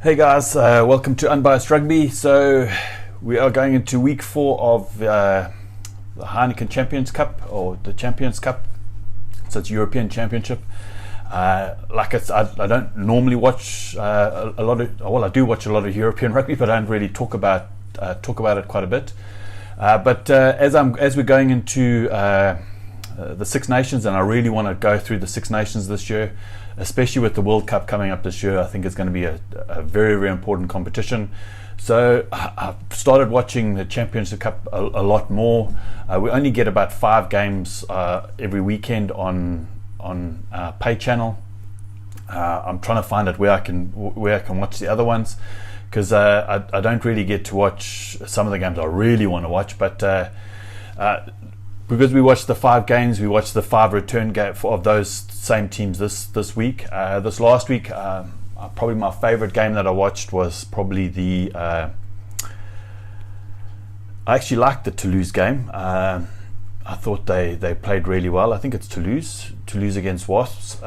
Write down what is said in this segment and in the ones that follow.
Hey guys, welcome to Unbiased Rugby. So we are going into week 4 of the Heineken Champions Cup, or the Champions Cup. So it's European Championship. I don't normally watch a lot of. Well, I do watch a lot of European rugby, but I don't really talk about it quite a bit. But as we're going into the Six Nations, and I really want to go through the Six Nations this year, especially with the World Cup coming up this year. I think it's going to be a very, very important competition. So I've started watching the Championship Cup a lot more. We only get about 5 games every weekend on pay channel. I'm trying to find out where I can watch the other ones, because I don't really get to watch some of the games I really want to watch. But because we watched the 5 games, we watched the 5 return game of those same teams this week. This last week, probably my favourite game that I watched was probably the. I actually liked the Toulouse game. I thought they played really well. I think it's Toulouse against Wasps.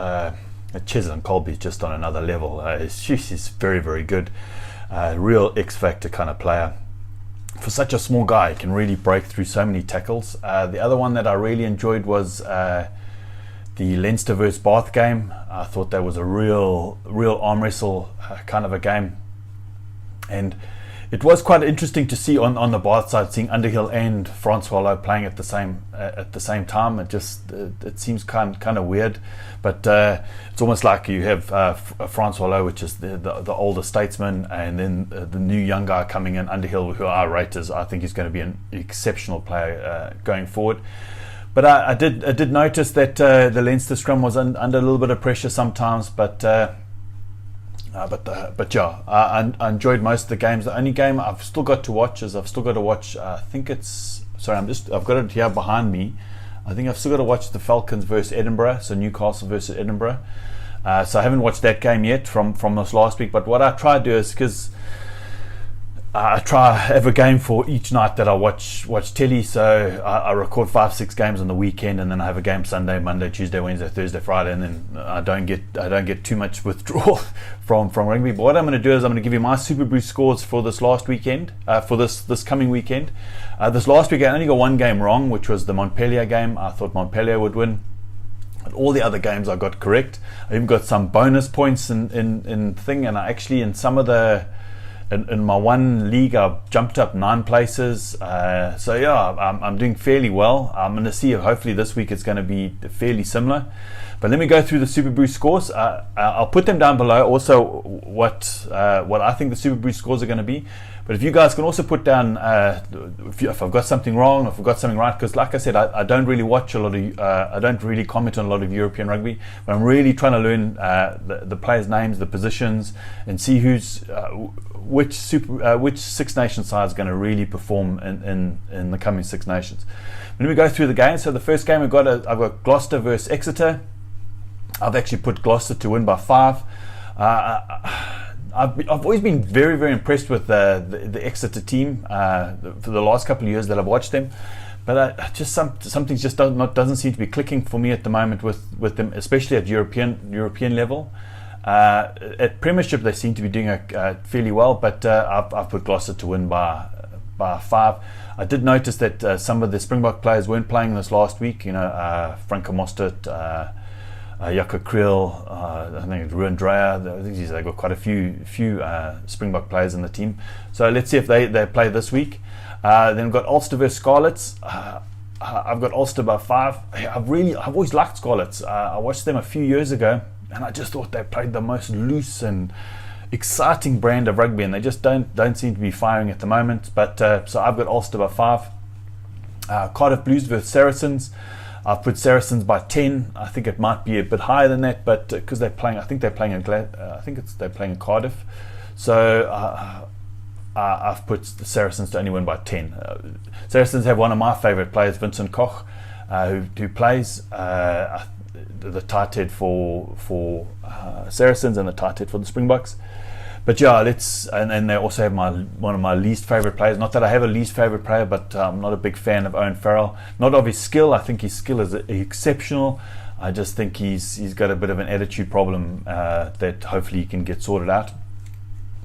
Cheslin Colby is just on another level. He's very, very good. Real X Factor kind of player. For such a small guy, he can really break through so many tackles. The other one that I really enjoyed was the Leinster versus Bath game. I thought that was a real arm wrestle kind of a game, and it was quite interesting to see on the Bath side, seeing Underhill and Francois Lowe playing at the same time. It seems kind of weird, but it's almost like you have Francois Lowe, which is the older statesman, and then the new young guy coming in, Underhill, who I rate as, I think he's going to be an exceptional player going forward. But I did notice that the Leinster scrum was under a little bit of pressure sometimes, but yeah, I enjoyed most of the games. The only game I've still got to watch is I've got it here behind me. I think I've still got to watch the Falcons versus Edinburgh, so Newcastle versus Edinburgh. So I haven't watched that game yet from this last week. But what I try to do is, because I try to have a game for each night that I watch telly. So I record 5-6 games on the weekend, and then I have a game Sunday, Monday, Tuesday, Wednesday, Thursday, Friday, and then I don't get too much withdrawal from rugby. But what I'm going to do is I'm going to give you my Super Brew scores for this last weekend, for this coming weekend. This last weekend I only got one game wrong, which was the Montpellier game. I thought Montpellier would win. But all the other games I got correct. I even got some bonus points in thing, and I actually in my one league I jumped up 9 places. So yeah, I'm doing fairly well. I'm going to see if hopefully this week it's going to be fairly similar. But let me go through the Super Brew scores. I'll put them down below also what I think the Super Brew scores are going to be. But if you guys can also put down if I've got something wrong, or if I've got something right, because like I said, I don't really watch a lot of I don't really comment on a lot of European rugby, but I'm really trying to learn the players' names, the positions, and see which Six Nations side is going to really perform in the coming Six Nations. When we go through the games, so the first game I've got Gloucester versus Exeter. I've actually put Gloucester to win by 5. I've always been very, very impressed with the Exeter team for the last couple of years that I've watched them, but just something just doesn't seem to be clicking for me at the moment with them, especially at European level. At Premiership they seem to be doing fairly well, but I've put Gloucester to win by 5. I did notice that some of the Springbok players weren't playing this last week. Franco Mostert, Jaco Kriel, I think Ruan Dreyer. They've got quite a few Springbok players in the team. So let's see if they play this week. Then we've got Ulster versus Scarlets. I've got Ulster by 5. I've always liked Scarlets. I watched them a few years ago, and I just thought they played the most loose and exciting brand of rugby, and they just don't seem to be firing at the moment. But so I've got Ulster by 5. Cardiff Blues versus Saracens. I've put Saracens by 10. I think it might be a bit higher than that, but because they're playing in Cardiff. So I've put the Saracens to only win by 10. Saracens have one of my favourite players, Vincent Koch, who plays the tight head for Saracens and the tight head for the Springboks. But yeah, and they also have one of my least favourite players. Not that I have a least favourite player, but I'm not a big fan of Owen Farrell. Not of his skill. I think his skill is exceptional. I just think he's got a bit of an attitude problem that hopefully he can get sorted out.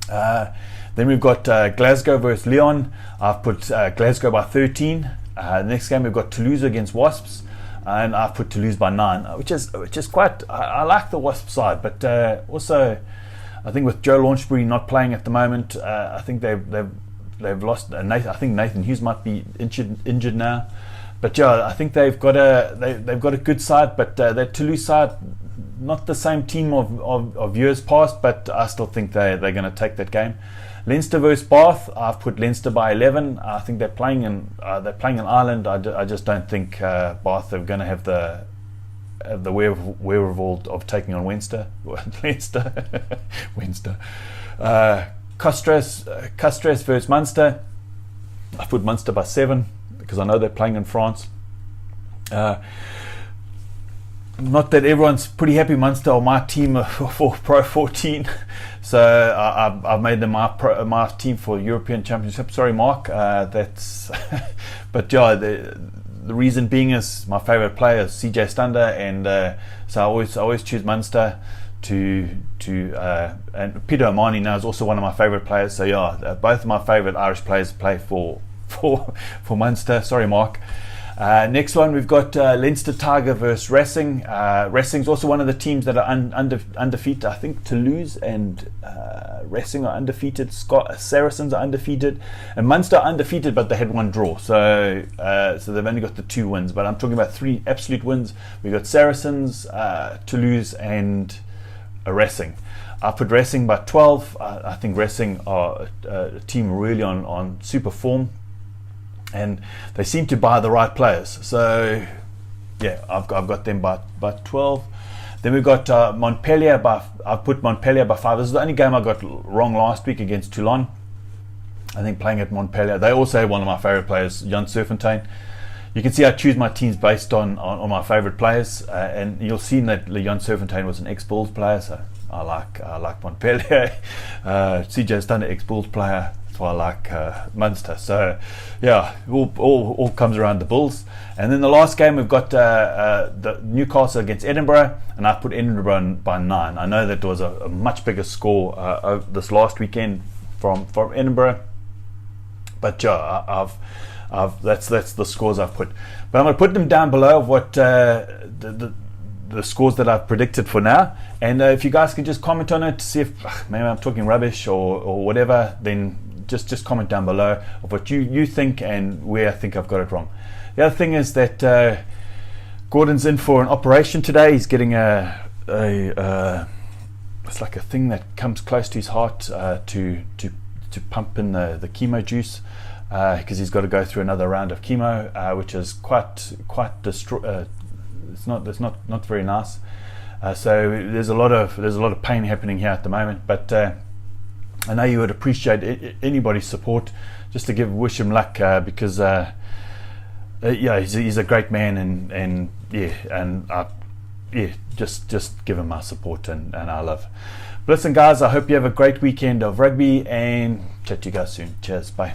Then we've got Glasgow versus Lyon. I've put Glasgow by 13. The next game we've got Toulouse against Wasps, and I've put Toulouse by 9, which is quite. I like the Wasp side, but also I think with Joe Launchbury not playing at the moment, I think they've lost. I think Nathan Hughes might be injured now, but yeah, I think they've got a good side, but that Toulouse side, not the same team of years past, but I still think they're going to take that game. Leinster versus Bath, I've put Leinster by 11. I think they're playing in Ireland. I just don't think Bath are going to have the wherewithal of taking on Leinster. Castres versus Munster. I put Munster by 7 because I know they're playing in France. Not that everyone's pretty happy Munster or my team for Pro 14, so I've made them my team for European Championship. Sorry, Mark. That's but yeah, the reason being is my favourite player is CJ Stander, and so I always choose Munster and Peter O'Mahony now is also one of my favourite players. So yeah, both of my favourite Irish players play for Munster. Sorry, Mark. Next one, we've got Leinster Tiger versus Racing. Racing's also one of the teams that are undefeated. I think Toulouse and Racing are undefeated. Saracens are undefeated, and Munster are undefeated, but they had 1 draw. So they've only got the 2 wins. But I'm talking about 3 absolute wins. We've got Saracens, Toulouse, and Racing. I put Racing by 12. I think Racing are a team really on super form, and they seem to buy the right players. So yeah, I've got them by 12. Then we've got Montpellier I've put Montpellier by 5. This is the only game I got wrong last week against Toulon. I think playing at Montpellier, they also have one of my favourite players, Jan Serfontein. You can see I choose my teams based on my favourite players, and you'll see that Jan Serfontein was an ex-Bulls player, so I like Montpellier. CJ's done an ex-Bulls player, so I like Munster. So yeah, all comes around the Bulls. And then the last game we've got the Newcastle against Edinburgh, and I put Edinburgh by 9. I know that was a much bigger score this last weekend from Edinburgh, but yeah, that's the scores I've put. But I'm going to put them down below of what the scores that I've predicted for now, and if you guys can just comment on it to see if maybe I'm talking rubbish or whatever, then just comment down below of what you think and where I think I've got it wrong. The other thing is that Gordon's in for an operation today. He's getting it's like a thing that comes close to his heart to pump in the chemo juice, because he's got to go through another round of chemo, which is quite it's not very nice. So there's a lot of pain happening here at the moment, but I know you would appreciate anybody's support, just to wish him luck, because yeah, he's a great man, and just give him my support and our love. But listen, guys, I hope you have a great weekend of rugby, and chat to you guys soon. Cheers, bye.